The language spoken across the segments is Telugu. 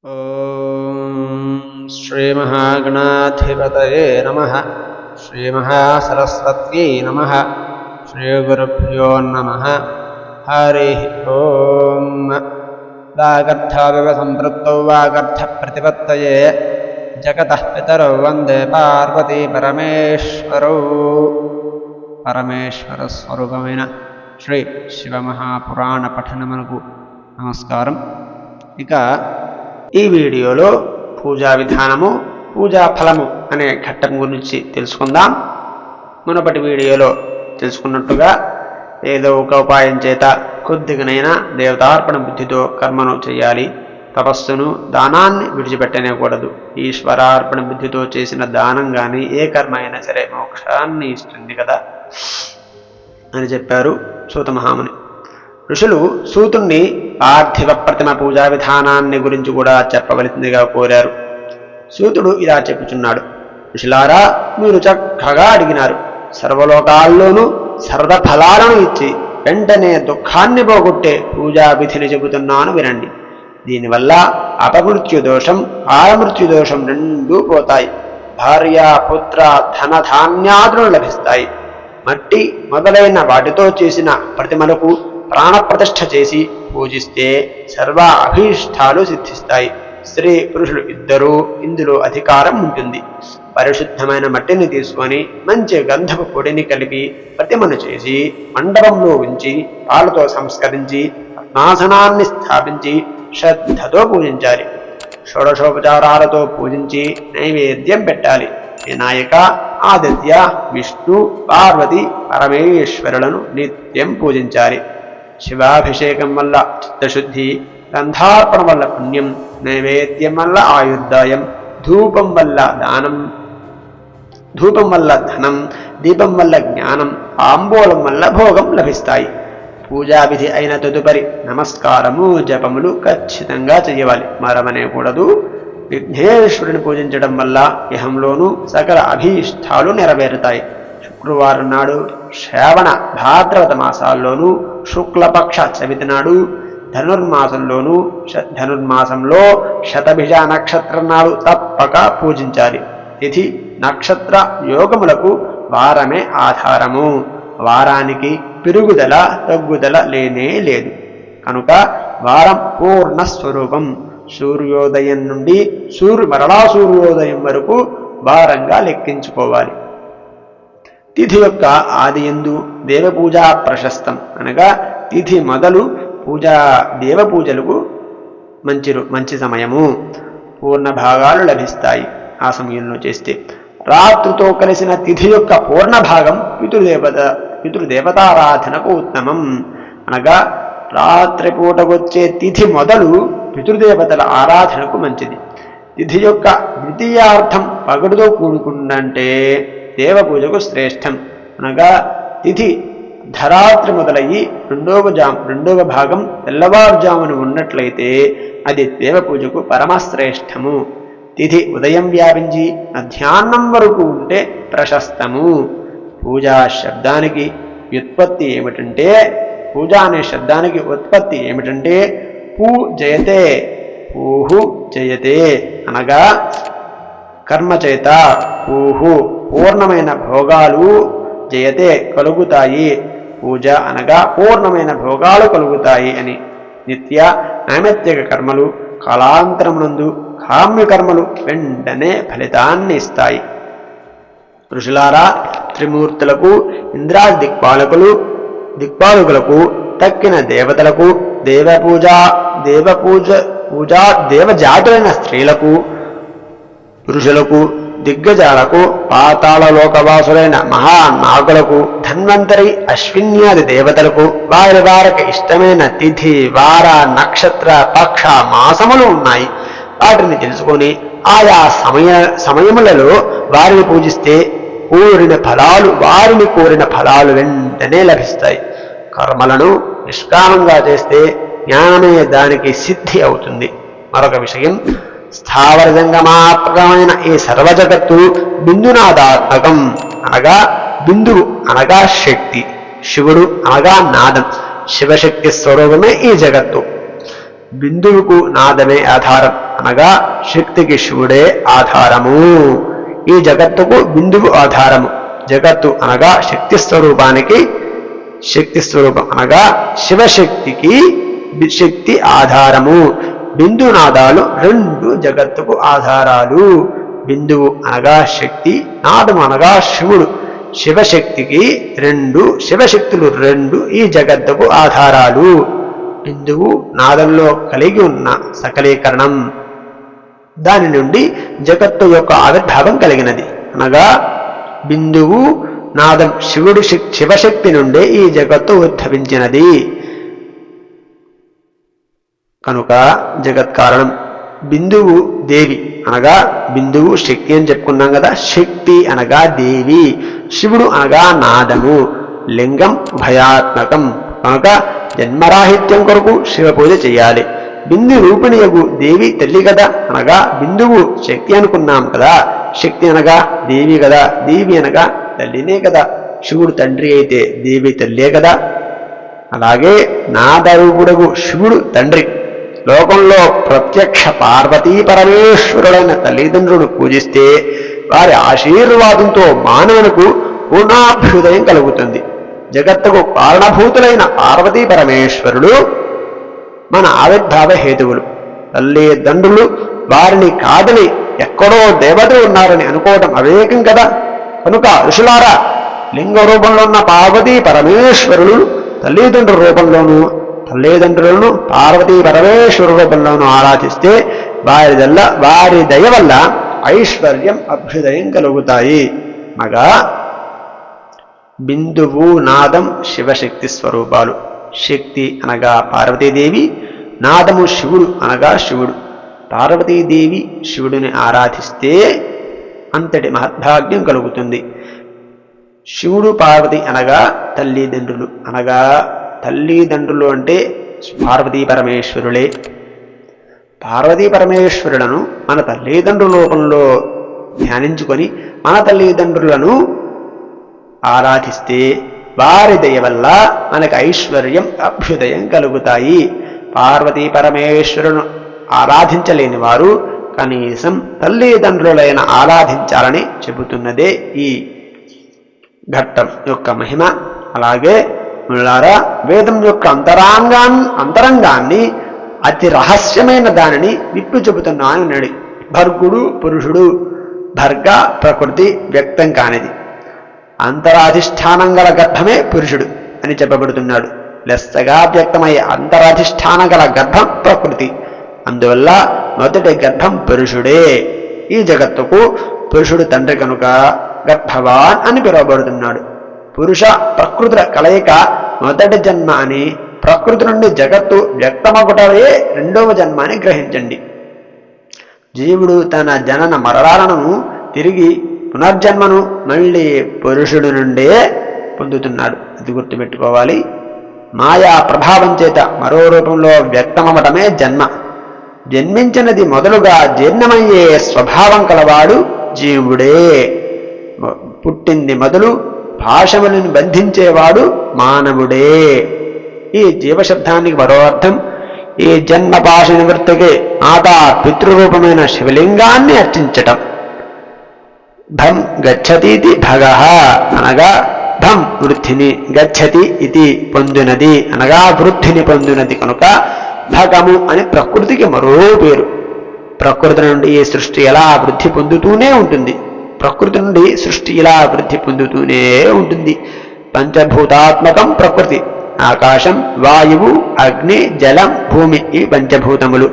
ఓం శ్రీ మహాగణాధిపతయే నమః. శ్రీ మహాసరస్వత్యై నమః. శ్రీ గురుభ్యో నమః. హరి ఓం. వాగర్థావివ సంపృక్తౌ వాగర్థ ప్రతిపత్తయే జగతః పితరౌ వందే పార్వతీ పరమేశ్వరౌ. పరమేశ్వర స్వరూపమైన శ్రీ శివమహాపురాణ పఠనమునకు నమస్కారం. ఇక ఈ వీడియోలో పూజా విధానము, పూజా ఫలము అనే ఘట్టం గురించి తెలుసుకుందాం. మునుపటి వీడియోలో తెలుసుకున్నట్టుగా ఏదో ఒక ఉపాయం చేత కొద్దిగానైనా దేవతార్పణ బుద్ధితో కర్మను చేయాలి. తపస్సును, దానాన్ని విడిచిపెట్టనేకూడదు. ఈశ్వరార్పణ బుద్ధితో చేసిన దానం కానీ ఏ కర్మ అయినా సరే మోక్షాన్ని ఇస్తుంది కదా అని చెప్పారు సూత మహాముని. ఋషులు సూతుణ్ణి పార్థివ ప్రతిమ పూజా విధానాన్ని గురించి కూడా చెప్పవలసిందిగా కోరారు. సూతుడు ఇలా చెప్పుచున్నాడు: ఋషులారా, మీరు చక్కగా అడిగినారు. సర్వలోకాల్లోనూ సర్వఫలాలను ఇచ్చి వెంటనే దుఃఖాన్ని పోగొట్టే పూజా విధిని చెబుతున్నాను, వినండి. దీనివల్ల అపమృత్యు దోషం, ఆరమృత్యు దోషం రెండూ పోతాయి. భార్య, పుత్ర, ధనధాన్యాదులు లభిస్తాయి. మట్టి మొదలైన వాటితో చేసిన ప్రతిమలకు ప్రాణప్రతిష్ఠ చేసి పూజిస్తే సర్వ అభీష్టాలు సిద్ధిస్తాయి. స్త్రీ పురుషులు ఇద్దరూ ఇందులో అధికారం ఉంటుంది. పరిశుద్ధమైన మట్టిని తీసుకొని మంచి గంధపు పొడిని కలిపి ప్రతిమను చేసి మండపంలో ఉంచి పాలతో సంస్కరించి పద్మాసనాన్ని స్థాపించి శ్రద్ధతో పూజించాలి. షోడశోపచారాలతో పూజించి నైవేద్యం పెట్టాలి. వినాయక, ఆదిత్య, విష్ణు, పార్వతి, పరమేశ్వరులను నిత్యం పూజించాలి. శివాభిషేకం వల్ల చిత్తశుద్ధి, గంధార్పణ వల్ల పుణ్యం, నైవేద్యం వల్ల ఆయుర్దాయం, ధూపం వల్ల దానం, ధూపం వల్ల ధనం, దీపం వల్ల జ్ఞానం, తాంబూలం వల్ల భోగం లభిస్తాయి. పూజావిధి అయిన తదుపరి నమస్కారము, జపములు ఖచ్చితంగా చేయవాలి, మరమనేకూడదు. విఘ్నేశ్వరుని పూజించడం వల్ల ఇహంలోనూ సకల అభీష్టాలు నెరవేరుతాయి. శుక్రవారం నాడు, శ్రావణ భాద్రపద మాసాల్లోనూ, శుక్లపక్ష చవితి నాడు, ధనుర్మాసంలో శతభిజ నక్షత్రం నాడు తప్పక పూజించాలి. తిథి నక్షత్ర యోగములకు వారమే ఆధారము. వారానికి పెరుగుదల తగ్గుదల లేనే లేదు. కనుక వారం పూర్ణ స్వరూపం. సూర్యోదయం నుండి మరలా సూర్యోదయం వరకు వారంగా లెక్కించుకోవాలి. తిథి యొక్క ఆదియందు దేవపూజ ప్రశస్తం, అనగా తిథి మొదలు దేవపూజలకు మంచి సమయము. పూర్ణ భాగాలు లభిస్తాయి ఆ సమయంలో చేస్తే. రాత్రితో కలిసిన తిథి యొక్క పూర్ణ భాగం పితృదేవతారాధనకు ఉత్తమం. అనగా రాత్రిపూటకొచ్చే తిథి మొదలు పితృదేవతల ఆరాధనకు మంచిది. తిథి యొక్క ద్వితీయార్థం పగడుతో కూడుకుందంటే దేవపూజకు శ్రేష్టం. అనగా తిథి ధరాత్రి మొదలయ్యి రెండవ భాగం తెల్లవారుజామున ఉన్నట్లయితే అది దేవపూజకు పరమశ్రేష్టము. తిథి ఉదయం వ్యాపించి మధ్యాహ్నం వరకు ఉంటే ప్రశస్తము. పూజా శబ్దానికి వ్యుత్పత్తి ఏమిటంటే, పూజ అనే శబ్దానికి ఉత్పత్తి ఏమిటంటే పూజయతే, పూహు జయతే, అనగా కర్మ చేత, పూహు పూర్ణమైన భోగాలు, జయతే కలుగుతాయి. పూజ అనగా పూర్ణమైన భోగాలు కలుగుతాయి అని. నిత్య నైమిత్తిక కర్మలు కాలాంతరమునందు కామ్య కర్మలు వెంటనే ఫలితాన్ని ఇస్తాయి. ఋషులారా, త్రిమూర్తులకు, ఇంద్రాది దిక్పాలకులకు, తక్కిన దేవతలకు, దేవజాతులైన స్త్రీలకు, పురుషులకు, దిగ్గజాలకు, పాతాళలోకవాసులైన మహానాగులకు, ధన్వంతరి, అశ్విన్యాది దేవతలకు వారికి ఇష్టమైన తిథి, వార, నక్షత్ర, పక్ష, మాసములు ఉన్నాయి. వాటిని తెలుసుకొని ఆయా సమయములలో వారిని పూజిస్తే వారిని కోరిన ఫలాలు వెంటనే లభిస్తాయి. కర్మలను నిష్కామంగా చేస్తే జ్ఞానమే దానికి సిద్ధి అవుతుంది. మరొక విషయం, స్థావర జంగమాత్మకమైన ఈ సర్వజగత్తు బిందునాదాత్మకం. అనగా బిందువు అనగా శక్తి, శివుడు అనగా నాదం, శివశక్తి స్వరూపమే ఈ జగత్తు. బిందువుకు నాదమే ఆధారం అనగా శక్తికి శివుడే ఆధారము. ఈ జగత్తుకు బిందువు ఆధారము. జగత్తు అనగా శక్తి స్వరూపానికి, శక్తి స్వరూపం అనగా శివశక్తికి శక్తి ఆధారము. బిందునాదాలు రెండు జగత్తుకు ఆధారాలు. బిందువు అనగా శక్తి, నాదము అనగా శివుడు. శివశక్తికి శివశక్తులు రెండు ఈ జగత్తుకు ఆధారాలు. బిందువు నాదంలో కలిగి ఉన్న సకలీకరణం, దాని నుండి జగత్తు యొక్క ఆవిర్భావం కలిగినది అనగా బిందువు నాదం శివశక్తి నుండే ఈ జగత్తు ఉద్భవించినది. కనుక జగత్ కారణం. బిందువు దేవి అనగా బిందువు శక్తి అని చెప్పుకున్నాం కదా, శక్తి అనగా దేవి, శివుడు అనగా నాదము. లింగం భయాత్మకం కనుక జన్మరాహిత్యం కొరకు శివ పూజ చేయాలి. బిందు రూపిణియగు దేవి తల్లి కదా, అనగా బిందువు శక్తి అనుకున్నాం కదా, శక్తి అనగా దేవి కదా, దేవి అనగా తల్లినే కదా. శివుడు తండ్రి అయితే దేవి తల్లే కదా. అలాగే నాదరూపుడగు శివుడు తండ్రి. లోకంలో ప్రత్యక్ష పార్వతీ పరమేశ్వరులైన తల్లిదండ్రులను పూజిస్తే వారి ఆశీర్వాదంతో మానవునికి పూర్ణాభ్యుదయం కలుగుతుంది. జగత్తుకు కారణభూతులైన పార్వతీ పరమేశ్వరుడు మన ఆవిర్భావ హేతువులు. తల్లిదండ్రులు వారిని కాదని ఎక్కడో దేవతలు ఉన్నారని అనుకోవటం అవివేకం కదా. కనుక ఋషులారా, లింగ రూపంలో ఉన్న పార్వతీ పరమేశ్వరులు తల్లిదండ్రులను పార్వతీ పరమేశ్వరు రూపంలోనూ ఆరాధిస్తే వారి దయ వల్ల ఐశ్వర్యం అభ్యుదయం కలుగుతాయి. మగా బిందువు నాదం శివశక్తి స్వరూపాలు. శక్తి అనగా పార్వతీదేవి, నాదము శివుడు అనగా శివుడు. పార్వతీదేవి శివుడిని ఆరాధిస్తే అంతటి మహద్భాగ్యం కలుగుతుంది. శివుడు పార్వతి అనగా తల్లిదండ్రులు, అనగా తల్లిదండ్రులు అంటే పార్వతీ పరమేశ్వరులే. పార్వతీ పరమేశ్వరులను మన తల్లిదండ్రుల రూపంలో ధ్యానించుకొని మన తల్లిదండ్రులను ఆరాధిస్తే వారి దయ వల్ల మనకు ఐశ్వర్యం అభ్యుదయం కలుగుతాయి. పార్వతీ పరమేశ్వరును ఆరాధించలేని వారు కనీసం తల్లిదండ్రులైన ఆరాధించాలని చెబుతున్నదే ఈ ఘట్టం యొక్క మహిమ. అలాగే ముల్లారా, వేదం యొక్క అంతరంగాన్ని అతి రహస్యమైన దానిని విప్పి చెబుతున్నాను అన్నాడు. భర్గుడు పురుషుడు, భర్గ ప్రకృతి వ్యక్తం కానిది. అంతరాధిష్టానం గల గర్భమే పురుషుడు అని చెప్పబడుతున్నాడు. లెస్సగా వ్యక్తమయ్యే అంతరాధిష్టానం గల గర్భం ప్రకృతి. అందువల్ల మొదటి గర్భం పురుషుడే. ఈ జగత్తుకు పురుషుడు తండ్రి కనుక గర్భవాన్ అని పిలువబడుతున్నాడు. పురుష ప్రకృతుల కలయిక మొదటి జన్మ అని, ప్రకృతి నుండి జగత్తు వ్యక్తమగుటవే రెండవ జన్మ అని గ్రహించండి. జీవుడు తన జనన మరణాలను తిరిగి పునర్జన్మను మళ్ళీ పురుషుడి నుండే పొందుతున్నాడు. అది గుర్తుపెట్టుకోవాలి. మాయా ప్రభావం చేత మరో రూపంలో వ్యక్తమవటమే జన్మ. జన్మించినది మొదలుగా జీర్ణమయ్యే స్వభావం కలవాడు జీవుడే. పుట్టింది మొదలు భాషములను బంధించేవాడు మానవుడే. ఈ జీవశబ్దానికి మరో అర్థం, ఈ జన్మ పాశ నివృత్తికి మాతా పితృరూపమైన శివలింగాన్ని అర్చించటం. భం గచ్చతీతి భగః అనగా భం వృద్ధిని, గచ్చతి ఇది పొందినది అనగా వృద్ధిని పొందినది కనుక భగము అని ప్రకృతికి మరో పేరు. ప్రకృతి నుండి ఈ సృష్టి ఎలా వృద్ధి పొందుతూనే ఉంటుంది. ప్రకృతి నుండి సృష్టి ఇలా వృద్ధి పొందుతూనే ఉంటుంది. పంచభూతాత్మకం ప్రకృతి. ఆకాశం, వాయువు, అగ్ని, జలం, భూమి ఇవి పంచభూతములు.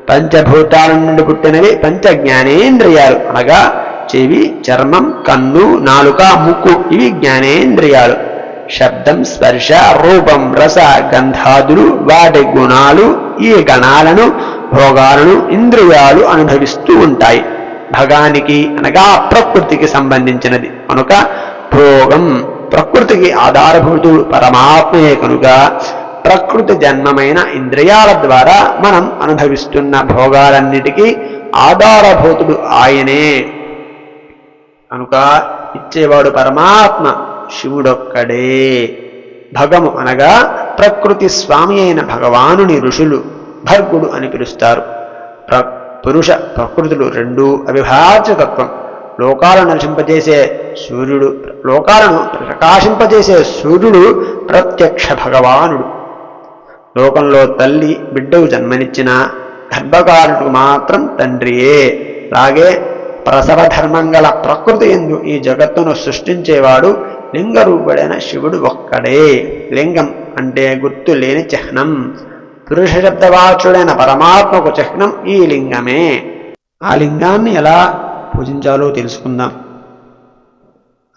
పంచభూతాల నుండి పుట్టినవి పంచ జ్ఞానేంద్రియాలు అనగా చెవి, చర్మం, కన్ను, నాలుక, ముక్కు ఇవి జ్ఞానేంద్రియాలు. శబ్దం, స్పర్శ, రూపం, రస, గంధాదులు వాటి గుణాలు. ఈ గణాలను భోగాలను ఇంద్రియాలు అనుభవిస్తూ ఉంటాయి. భగానికి అనగా ప్రకృతికి సంబంధించినది కనుక భోగం. ప్రకృతికి ఆధారభూతుడు పరమాత్మయే కనుక ప్రకృతి జన్మమైన ఇంద్రియాల ద్వారా మనం అనుభవిస్తున్న భోగాలన్నిటికీ ఆధారభూతుడు ఆయనే కనుక ఇచ్చేవాడు పరమాత్మ శివుడొక్కడే. భగము అనగా ప్రకృతి స్వామి అయిన భగవానుని ఋషులు భర్గుడు అని పిలుస్తారు. పురుష ప్రకృతులు రెండూ అవిభాజ్య తత్వం. లోకాలను ప్రకాశింపజేసే సూర్యుడు ప్రత్యక్ష భగవానుడు. లోకంలో తల్లి బిడ్డకు జన్మనిచ్చిన గర్భకారుడికి మాత్రం తండ్రియే. అలాగే ప్రసవ ధర్మం గల ప్రకృతి యందు ఈ జగత్తును సృష్టించేవాడు లింగరూపుడైన శివుడు ఒక్కడే. లింగం అంటే గుర్తు లేని చిహ్నం. పురుష శబ్దవాచుడైన పరమాత్మకు చిహ్నం ఈ లింగమే. ఆ లింగాన్ని ఎలా పూజించాలో తెలుసుకుందాం.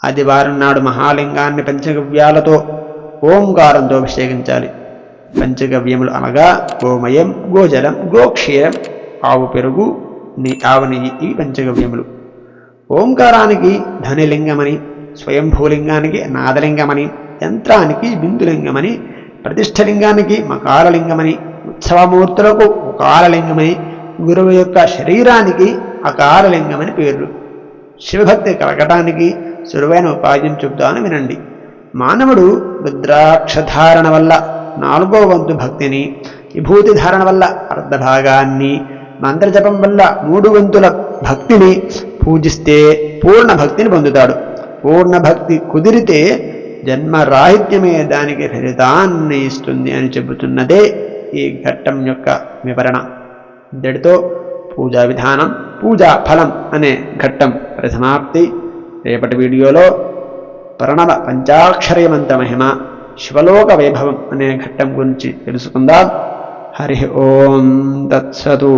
ఆదివారం నాడు మహాలింగాన్ని పంచగవ్యాలతో ఓంకారంతో అభిషేకించాలి. పంచగవ్యములు అనగా గోమయం, గోజలం, గోక్షీరం, ఆవు పెరుగు, ఆవు నెయ్యి. ఇవి పంచగవ్యములు. ఓంకారానికి ధనిలింగమని, స్వయంభూలింగానికి నాదలింగమని, యంత్రానికి బిందులింగమని, ప్రతిష్ఠలింగానికి మకారలింగమని, ఉత్సవమూర్తులకు ఉకారలింగమని, గురువు యొక్క శరీరానికి అకారలింగమని పేర్లు. శివభక్తి కలగటానికి సులువైన ఉపాయం చెబుతాను వినండి. మానవుడు రుద్రాక్షధారణ వల్ల 4వ వంతు భక్తిని, విభూతి ధారణ వల్ల అర్ధభాగాన్ని, మంత్రజపం వల్ల 3 వంతుల భక్తిని పూజిస్తే పూర్ణ భక్తిని పొందుతాడు. పూర్ణ భక్తి కుదిరితే జన్మరాహిత్యమే దానికి ఫలితాన్ని ఇస్తుంది అని చెబుతున్నదే ఈ ఘట్టం యొక్క వివరణ. ఇంతటితో పూజా విధానం, పూజా ఫలం అనే ఘట్టం పరిసమాప్తి. రేపటి వీడియోలో ప్రణవ పంచాక్షరీ మంత్ర మహిమ, శివలోక వైభవం అనే ఘట్టం గురించి తెలుసుకుందాం. హరి ఓం తత్సతు.